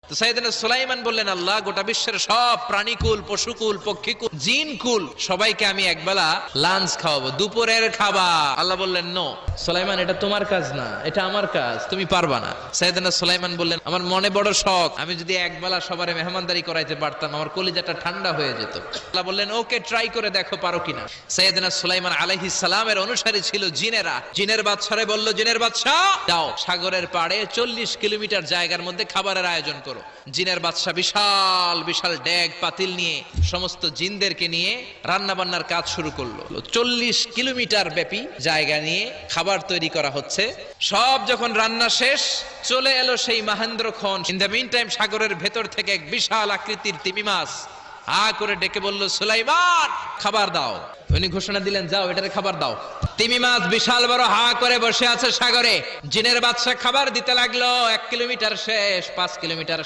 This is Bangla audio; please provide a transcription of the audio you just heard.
তো সাইয়েদনা সুলাইমান বললেন, আল্লাহ, গোটা বিশ্বের সব প্রাণীকুল, পশুকুল, পক্ষীকুল, জিনকুল সবাইকে আমি একবেলা লাঞ্চ খাওয়াবো, দুপুরের খাবার। আল্লাহ বললেন, নো সুলাইমান, এটা তোমার কাজ না, এটা আমার কাজ, তুমি পারবা না। সাইয়েদনা সুলাইমান বললেন, আমার মনে বড় শখ, আমি যদি একবেলা সবারে মেহমানদারি করাইতে পারতাম, আমার কলিজাটা ঠান্ডা হয়ে যেত। আল্লাহ বললেন, ওকে, ট্রাই করে দেখো পারো কিনা। সাইয়েদনা সুলাইমান আলাইহিস সালামের অনুসারী ছিল জিনেরা। জিনের বাদশারে বলল, জিনের বাদশা, যাও সাগরের পাড়ে 40 কিলোমিটার জায়গার মধ্যে খাবারের আয়োজন করো। জিনের বাদশা বিশাল বিশাল ডেগ পাতিল নিয়ে সমস্ত জিনদেরকে নিয়ে রান্না বান্নার কাজ শুরু করলো। 40 কিলোমিটার ব্যাপী জায়গা নিয়ে খাবার তৈরি করা হচ্ছে। সব যখন রান্না শেষ, চলে এলো সেই মহেন্দ্রক্ষণ। ইন দ্য মিন টাইম সাগরের ভেতর থেকে এক বিশাল আকৃতির তিমি মাছ করে ডেকে বলল, সুলাইমান, খাবার দাও। উনি ঘোষণা দিলেন, যাও এটারে খাবার দাও। তিমি মাছ বিশাল বড় করে বসে আছে সাগরে। জিনের বাদশা খাবার দিতে লাগলো। 1 কিলোমিটার শেষ, 5 কিলোমিটার